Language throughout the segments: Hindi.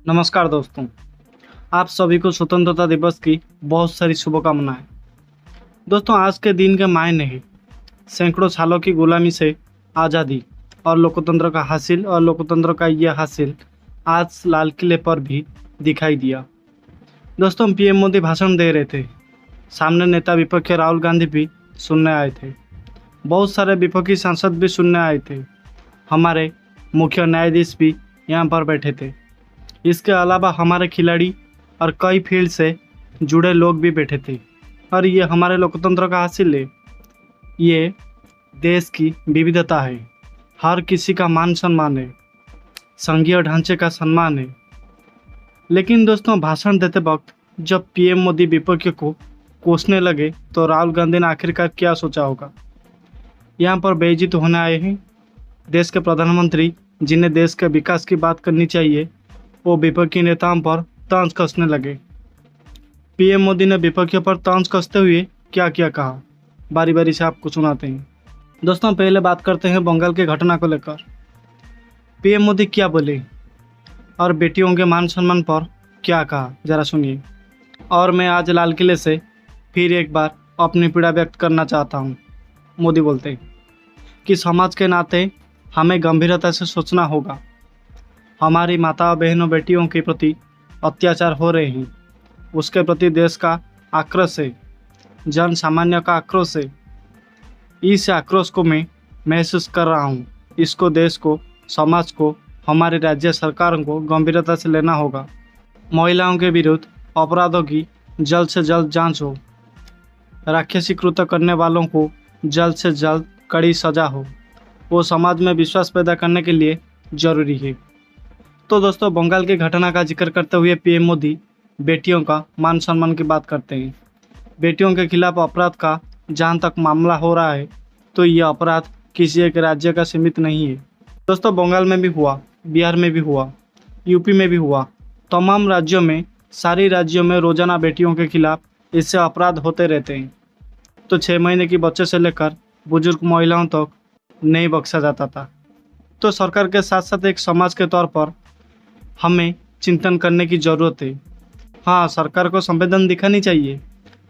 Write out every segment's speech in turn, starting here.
नमस्कार दोस्तों, आप सभी को स्वतंत्रता दिवस की बहुत सारी शुभकामनाएं। दोस्तों, आज के दिन के मायने हैं सैकड़ों सालों की गुलामी से आज़ादी और लोकतंत्र का यह हासिल आज लाल किले पर भी दिखाई दिया। दोस्तों, पीएम मोदी भाषण दे रहे थे। सामने नेता विपक्ष राहुल गांधी भी सुनने आए थे। बहुत सारे विपक्षी सांसद भी सुनने आए थे। हमारे मुख्य न्यायाधीश भी यहाँ पर बैठे थे। इसके अलावा हमारे खिलाड़ी और कई फील्ड से जुड़े लोग भी बैठे थे। और ये हमारे लोकतंत्र का हासिल है। ये देश की विविधता है। हर किसी का मान सम्मान है, संघीय ढांचे का सम्मान है। लेकिन दोस्तों, भाषण देते वक्त जब पीएम मोदी विपक्ष को कोसने लगे तो राहुल गांधी ने आखिरकार क्या सोचा होगा। यहाँ पर बेइज्जत होने आए हैं देश के प्रधानमंत्री, जिन्हें देश के विकास की बात करनी चाहिए, वो विपक्षी नेताओं पर तंज कसने लगे। पीएम मोदी ने विपक्षियों पर तंज कसते हुए क्या क्या कहा, बारी बारी से आपको सुनाते हैं। दोस्तों, पहले बात करते हैं बंगाल के घटना को लेकर। पीएम मोदी क्या बोले और बेटियों के मान सम्मान पर क्या कहा, जरा सुनिए। और मैं आज लाल किले से फिर एक बार अपनी पीड़ा व्यक्त करना चाहता हूँ। मोदी बोलते कि समाज के नाते हमें गंभीरता से सोचना होगा। हमारी माता बहनों बेटियों के प्रति अत्याचार हो रहे हैं, उसके प्रति देश का आक्रोश है, जन सामान्य का आक्रोश है। इस आक्रोश को मैं महसूस कर रहा हूँ। इसको देश को, समाज को, हमारे राज्य सरकारों को गंभीरता से लेना होगा। महिलाओं के विरुद्ध अपराधों की जल्द से जल्द जांच हो, राक्षसी कृत्य करने वालों को जल्द से जल्द कड़ी सजा हो। वो समाज में विश्वास पैदा करने के लिए जरूरी है। तो दोस्तों, बंगाल की घटना का जिक्र करते हुए पीएम मोदी बेटियों का मान सम्मान की बात करते हैं। बेटियों के खिलाफ अपराध का जहां तक मामला हो रहा है, तो यह अपराध किसी एक राज्य का सीमित नहीं है। दोस्तों, बंगाल में भी हुआ, बिहार में भी हुआ, यूपी में भी हुआ। तमाम राज्यों में, सारी राज्यों में रोजाना बेटियों के खिलाफ इससे अपराध होते रहते हैं। तो 6 महीने की बच्चे से लेकर बुजुर्ग महिलाओं तक नहीं बख्शा जाता था। तो सरकार के साथ साथ एक समाज के तौर पर हमें चिंतन करने की ज़रूरत है। हाँ, सरकार को संवेदन दिखानी चाहिए।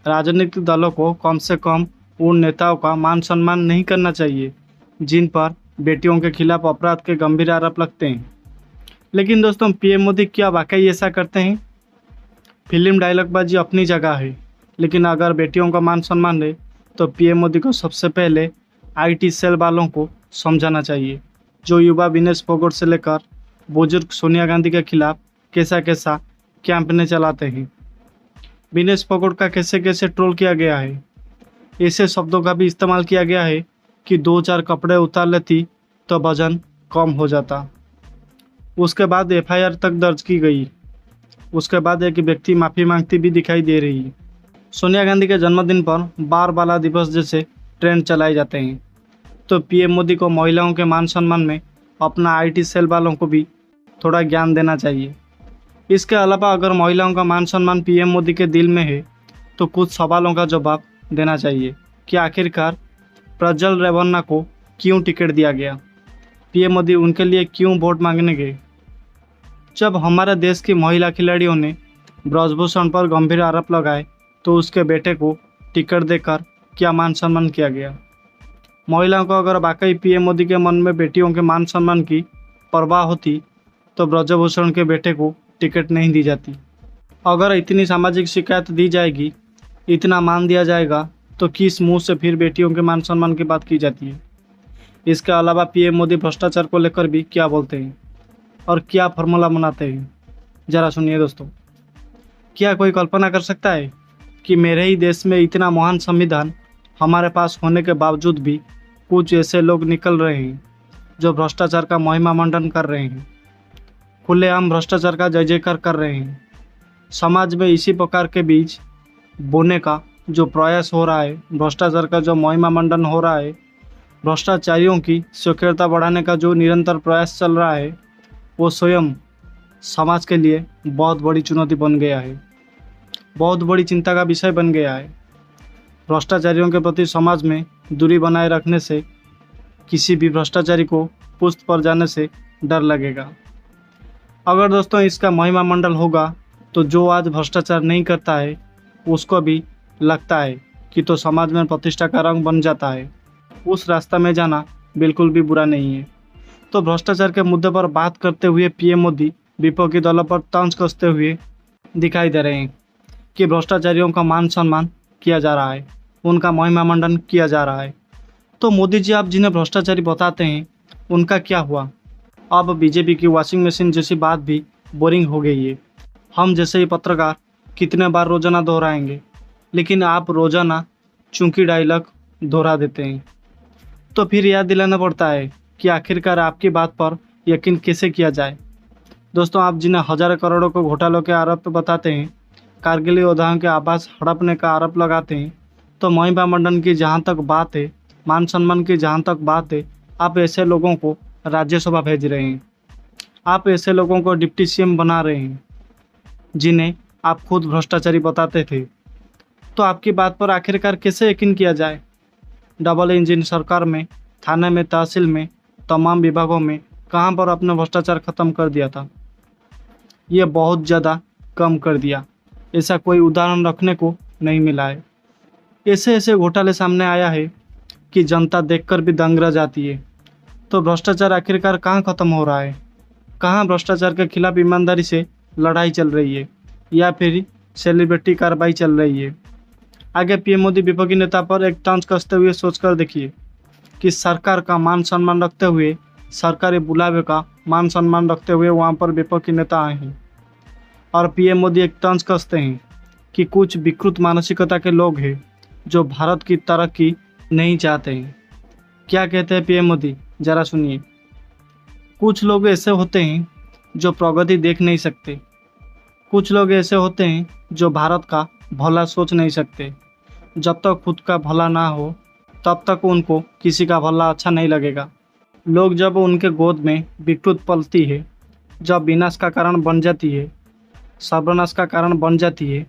राजनीतिक दलों को कम से कम उन नेताओं का मान सम्मान नहीं करना चाहिए जिन पर बेटियों के खिलाफ अपराध के गंभीर आरोप लगते हैं। लेकिन दोस्तों, पीएम मोदी क्या वाकई ऐसा करते हैं? फिल्म डायलॉगबाजी अपनी जगह है, लेकिन अगर बेटियों का मान सम्मान है तो पीएम मोदी को सबसे पहले आईटी सेल वालों को समझाना चाहिए, जो युवा विनेश फोगाट से लेकर बुजुर्ग सोनिया गांधी के खिलाफ कैसा कैसा कैंपेन चलाते हैं। विनेश फोगाट का कैसे कैसे ट्रोल किया गया है। ऐसे शब्दों का भी इस्तेमाल किया गया है कि 2-4 कपड़े उतार लेती तो वजन कम हो जाता। उसके बाद एफआईआर तक दर्ज की गई। उसके बाद एक व्यक्ति माफ़ी मांगती भी दिखाई दे रही है। सोनिया गांधी के जन्मदिन पर बार बाला दिवस जैसे ट्रेंड चलाए जाते हैं। तो पीएम मोदी को महिलाओं के मान सम्मान में अपना आईटी सेल वालों को भी थोड़ा ज्ञान देना चाहिए। इसके अलावा अगर महिलाओं का मान सम्मान पीएम मोदी के दिल में है तो कुछ सवालों का जवाब देना चाहिए कि आखिरकार प्रज्वल रेवन्ना को क्यों टिकट दिया गया, पीएम मोदी उनके लिए क्यों वोट मांगने गए। जब हमारे देश की महिला खिलाड़ियों ने ब्रजभूषण पर गंभीर आरोप लगाए तो उसके बेटे को टिकट देकर क्या मान सम्मान किया गया। महिलाओं को अगर वाकई पीएम मोदी के मन में बेटियों के मान सम्मान की परवाह होती तो ब्रजभूषण के बेटे को टिकट नहीं दी जाती। अगर इतनी सामाजिक शिकायत दी जाएगी, इतना मान दिया जाएगा, तो किस मुंह से फिर बेटियों के मान सम्मान की बात की जाती है। इसके अलावा पीएम मोदी भ्रष्टाचार को लेकर भी क्या बोलते हैं और क्या फॉर्मूला बनाते हैं, ज़रा सुनिए दोस्तों। क्या कोई कल्पना कर सकता है कि मेरे ही देश में इतना महान संविधान हमारे पास होने के बावजूद भी कुछ ऐसे लोग निकल रहे हैं जो भ्रष्टाचार का महिमा मंडन कर रहे हैं, खुलेआम भ्रष्टाचार का जय जयकार कर रहे हैं। समाज में इसी प्रकार के बीज बोने का जो प्रयास हो रहा है, भ्रष्टाचार का जो महिमा मंडन हो रहा है, भ्रष्टाचारियों की सक्रियता बढ़ाने का जो निरंतर प्रयास चल रहा है, वो स्वयं समाज के लिए बहुत बड़ी चुनौती बन गया है, बहुत बड़ी चिंता का विषय बन गया है। भ्रष्टाचारियों के प्रति समाज में दूरी बनाए रखने से किसी भी भ्रष्टाचारी को पुष्ट पर जाने से डर लगेगा। अगर दोस्तों इसका महिमा मंडल होगा तो जो आज भ्रष्टाचार नहीं करता है उसको भी लगता है कि तो समाज में प्रतिष्ठा का रंग बन जाता है। उस रास्ता में जाना बिल्कुल भी बुरा नहीं है। तो भ्रष्टाचार के मुद्दे पर बात करते हुए पीएम मोदी विपक्षी दलों पर तंज कसते हुए दिखाई दे रहे हैं कि भ्रष्टाचारियों का मान सम्मान किया जा रहा है, उनका महिमा मंडन किया जा रहा है। तो मोदी जी आप जिन्हें भ्रष्टाचारी बताते हैं उनका क्या हुआ? अब बीजेपी की वॉशिंग मशीन जैसी बात भी बोरिंग हो गई है। हम जैसे ही पत्रकार कितने बार रोजाना दोहराएंगे, लेकिन आप रोजाना चूंकि डायलॉग दोहरा देते हैं। तो फिर याद दिलाना पड़ता है कि आखिरकार आपकी बात पर यकीन कैसे किया जाए। दोस्तों आप जिन्हें हजारों करोड़ों को घोटालों के आरोप बताते हैं, कारगिल योद्धाओं के आवास हड़पने का आरोप लगाते हैं, तो महिमा मंडन की जहाँ तक बात है, मान सम्मान की जहाँ तक बात है, आप ऐसे लोगों को राज्यसभा भेज रहे हैं। आप ऐसे लोगों को डिप्टी सीएम बना रहे हैं जिन्हें आप खुद भ्रष्टाचारी बताते थे। तो आपकी बात पर आखिरकार कैसे यकीन किया जाए? डबल इंजन सरकार में, थाने में, तहसील में, तमाम विभागों में कहाँ पर आपने भ्रष्टाचार खत्म कर दिया था? ये बहुत ज़्यादा कम कर दिया। ऐसा कोई उदाहरण रखने को नहीं मिला है। ऐसे ऐसे घोटाले सामने आया है कि जनता देखकर भी दंग रह जाती है। तो भ्रष्टाचार आखिरकार कहाँ खत्म हो रहा है? कहाँ भ्रष्टाचार के खिलाफ ईमानदारी से लड़ाई चल रही है या फिर सेलिब्रिटी कार्रवाई चल रही है? आगे पीएम मोदी विपक्षी नेता पर एक तंज कसते हुए सोचकर देखिए कि सरकार का मान सम्मान रखते हुए, सरकारी बुलावे का मान सम्मान रखते हुए वहाँ पर विपक्षी नेता आए हैं और पीएम मोदी एक तंज कसते हैं कि कुछ विकृत मानसिकता के लोग हैं जो भारत की तरक्की नहीं चाहते हैं। क्या कहते हैं पीएम मोदी, जरा सुनिए। कुछ लोग ऐसे होते हैं जो प्रगति देख नहीं सकते। कुछ लोग ऐसे होते हैं जो भारत का भला सोच नहीं सकते। जब तक खुद का भला ना हो तब तक उनको किसी का भला अच्छा नहीं लगेगा। लोग जब उनके गोद में विकृत पलती है, जब विनाश का कारण बन जाती है, सर्वनाश का कारण बन जाती है,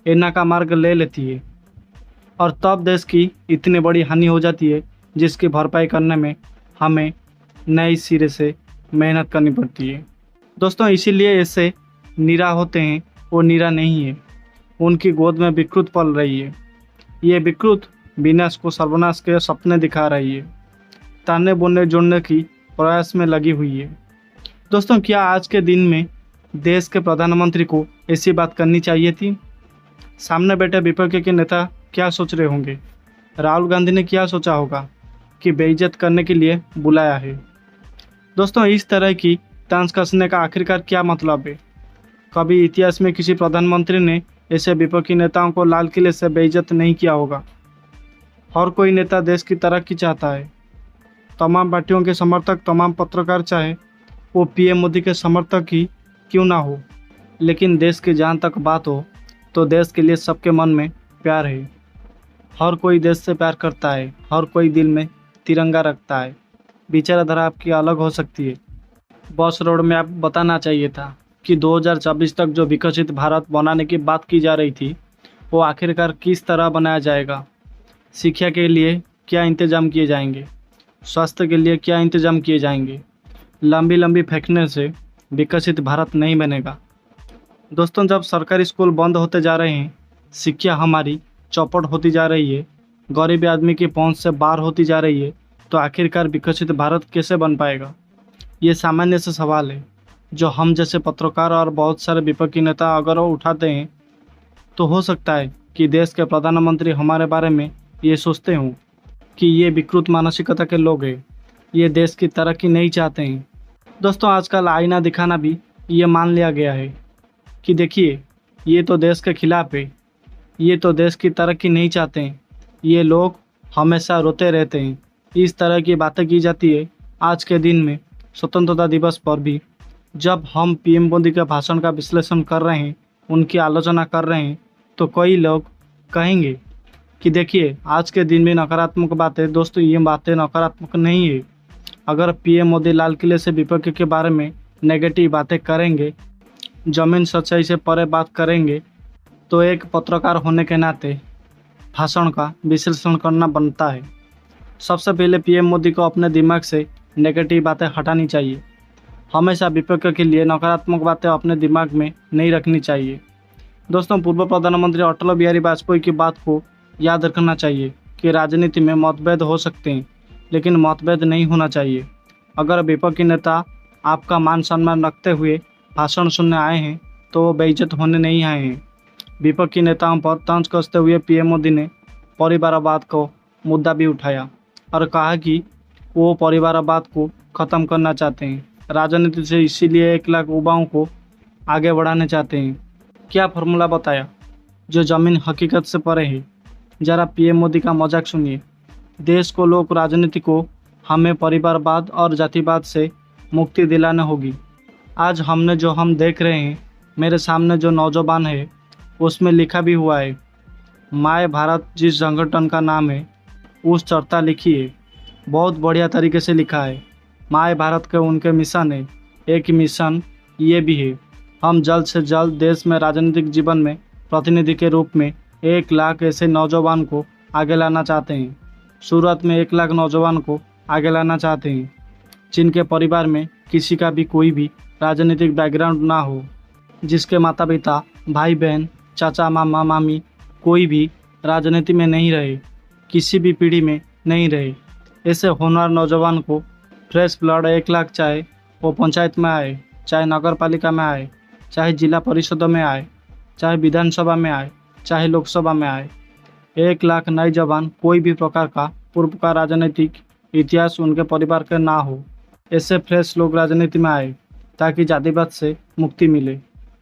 एना का मार्ग ले लेती है और तब देश की इतनी बड़ी हानि हो जाती है जिसकी भरपाई करने में हमें नए सिरे से मेहनत करनी पड़ती है। दोस्तों इसीलिए ऐसे निरा होते हैं, वो निरा नहीं है, उनकी गोद में विकृत पल रही है। ये विकृत विनाश को सर्वनाश के सपने दिखा रही है, ताने बोने जोड़ने की प्रयास में लगी हुई है। दोस्तों क्या आज के दिन में देश के प्रधानमंत्री को ऐसी बात करनी चाहिए थी? सामने बैठे विपक्ष के नेता क्या सोच रहे होंगे? राहुल गांधी ने क्या सोचा होगा कि बेइज्जत करने के लिए बुलाया है? दोस्तों इस तरह की तंज कसने का आखिरकार क्या मतलब है? कभी इतिहास में किसी प्रधानमंत्री ने ऐसे विपक्षी नेताओं को लाल किले से बेइज्जत नहीं किया होगा। हर कोई नेता देश की तरक्की चाहता है। तमाम पार्टियों के समर्थक, तमाम पत्रकार, चाहे वो पीएम मोदी के समर्थक ही क्यों ना हो, लेकिन देश की जहाँ तक बात हो तो देश के लिए सबके मन में प्यार है। हर कोई देश से प्यार करता है, हर कोई दिल में तिरंगा रखता है। विचारधारा आपकी अलग हो सकती है। बस रोड में आप बताना चाहिए था कि 2024 तक जो विकसित भारत बनाने की बात की जा रही थी वो आखिरकार किस तरह बनाया जाएगा। शिक्षा के लिए क्या इंतजाम किए जाएंगे, स्वास्थ्य के लिए क्या इंतजाम किए जाएंगे। लंबी लंबी फेंकने से विकसित भारत नहीं बनेगा। दोस्तों जब सरकारी स्कूल बंद होते जा रहे हैं, शिक्षा हमारी चौपट होती जा रही है, गरीब आदमी की पहुंच से बाहर होती जा रही है, तो आखिरकार विकसित भारत कैसे बन पाएगा? ये सामान्य से सवाल है जो हम जैसे पत्रकार और बहुत सारे विपक्षी नेता अगर वो उठाते हैं तो हो सकता है कि देश के प्रधानमंत्री हमारे बारे में ये सोचते हों कि ये विकृत मानसिकता के लोग हैं, ये देश की तरक्की नहीं चाहते हैं। दोस्तों आजकल आईना दिखाना भी ये मान लिया गया है कि देखिए ये तो देश के खिलाफ है, ये तो देश की तरक्की नहीं चाहते हैं, ये लोग हमेशा रोते रहते हैं। इस तरह की बातें की जाती है आज के दिन में, स्वतंत्रता दिवस पर भी, जब हम पीएम मोदी के भाषण का विश्लेषण कर रहे हैं, उनकी आलोचना कर रहे हैं, तो कई लोग कहेंगे कि देखिए आज के दिन में नकारात्मक बातें। दोस्तों ये बातें नकारात्मक नहीं है। अगर पीएम मोदी लाल किले से विपक्ष के बारे में नेगेटिव बातें करेंगे, जमीन सच्चाई से परे बात करेंगे, तो एक पत्रकार होने के नाते भाषण का विश्लेषण करना बनता है। सबसे पहले पीएम मोदी को अपने दिमाग से नेगेटिव बातें हटानी चाहिए। हमेशा विपक्ष के लिए नकारात्मक बातें अपने दिमाग में नहीं रखनी चाहिए। दोस्तों, पूर्व प्रधानमंत्री अटल बिहारी वाजपेयी की बात को याद रखना चाहिए कि राजनीति में मतभेद हो सकते हैं, लेकिन मतभेद नहीं होना चाहिए। अगर विपक्षी नेता आपका मान सम्मान रखते हुए भाषण सुनने आए हैं तो वो बेइज्जत होने नहीं आए हैं। विपक्षी नेताओं पर तंज कसते हुए पीएम मोदी ने परिवारवाद को मुद्दा भी उठाया और कहा कि वो परिवारवाद को ख़त्म करना चाहते हैं, राजनीति से इसीलिए 1 लाख युवाओं को आगे बढ़ाने चाहते हैं। क्या फॉर्मूला बताया जो ज़मीन हकीकत से परे है। ज़रा पीएम मोदी का मजाक सुनिए। देश को, लोक राजनीति को हमें परिवारवाद और जातिवाद से मुक्ति दिलानी होगी। आज हम देख रहे हैं, मेरे सामने जो नौजवान है उसमें लिखा भी हुआ है, माय भारत जिस संगठन का नाम है उस चर्चा लिखी है। बहुत बढ़िया तरीके से लिखा है। माय भारत के उनके मिशन है। एक मिशन ये भी है, हम जल्द से जल्द देश में राजनीतिक जीवन में प्रतिनिधि के रूप में 1 लाख ऐसे नौजवान को आगे लाना चाहते हैं। सूरत में 1 लाख नौजवान को आगे लाना चाहते हैं जिनके परिवार में किसी का भी कोई भी राजनीतिक बैकग्राउंड ना हो, जिसके माता पिता, भाई बहन, चाचा, मामा, मामी कोई भी राजनीति में नहीं रहे, किसी भी पीढ़ी में नहीं रहे। ऐसे होनहार नौजवान को फ्रेश ब्लड 1 लाख, चाहे वो पंचायत में आए, चाहे नगर पालिका में आए, चाहे जिला परिषदों में आए, चाहे विधानसभा में आए, चाहे लोकसभा में आए, 1 लाख नए जवान कोई भी प्रकार का पूर्व का राजनीतिक इतिहास उनके परिवार के ना हो, ऐसे फ्रेश लोग राजनीति में आए ताकि जातिवाद से मुक्ति मिले,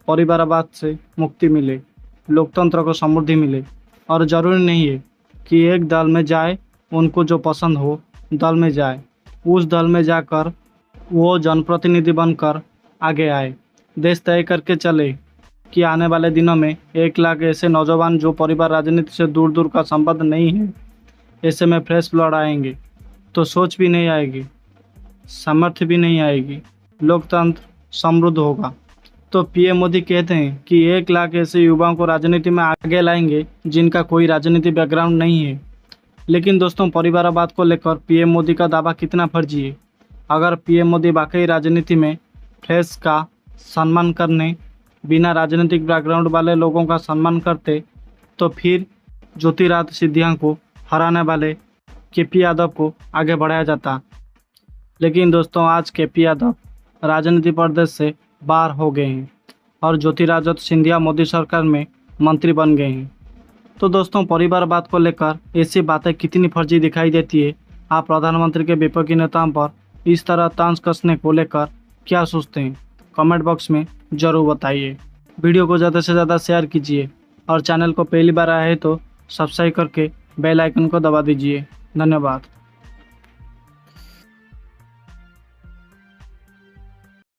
परिवारवाद से मुक्ति मिले, लोकतंत्र को समृद्धि मिले। और ज़रूरी नहीं है कि एक दल में जाए, उनको जो पसंद हो दल में जाए, उस दल में जाकर वो जनप्रतिनिधि बनकर आगे आए। देश तय करके चले कि आने वाले दिनों में 1 लाख ऐसे नौजवान जो परिवार राजनीति से दूर दूर का संबंध नहीं है, ऐसे में फ्रेश ब्लड आएंगे तो सोच भी नहीं आएगी, सामर्थ्य भी नहीं आएगी, लोकतंत्र समृद्ध होगा। तो पीएम मोदी कहते हैं कि 1 लाख ऐसे युवाओं को राजनीति में आगे लाएंगे जिनका कोई राजनीति बैकग्राउंड नहीं है। लेकिन दोस्तों, परिवारवाद को लेकर पीएम मोदी का दावा कितना फर्जी है। अगर पीएम मोदी वाकई राजनीति में फ्रेश का सम्मान करने, बिना राजनीतिक बैकग्राउंड वाले लोगों का सम्मान करते, तो फिर ज्योतिरादित्य सिंधिया को हराने वाले केपी यादव को आगे बढ़ाया जाता। लेकिन दोस्तों, आज केपी यादव राजनीति प्रदेश से बाहर हो गए हैं और ज्योतिरादित्य सिंधिया मोदी सरकार में मंत्री बन गए हैं। तो दोस्तों, परिवारवाद को लेकर ऐसी बातें कितनी फर्जी दिखाई देती है। आप प्रधानमंत्री के विपक्षी नेताओं पर इस तरह तंज कसने को लेकर क्या सोचते हैं, कमेंट बॉक्स में ज़रूर बताइए। वीडियो को ज़्यादा से ज़्यादा शेयर कीजिए और चैनल को पहली बार आए हैं तो सब्सक्राइब करके बेल आइकन को दबा दीजिए। धन्यवाद।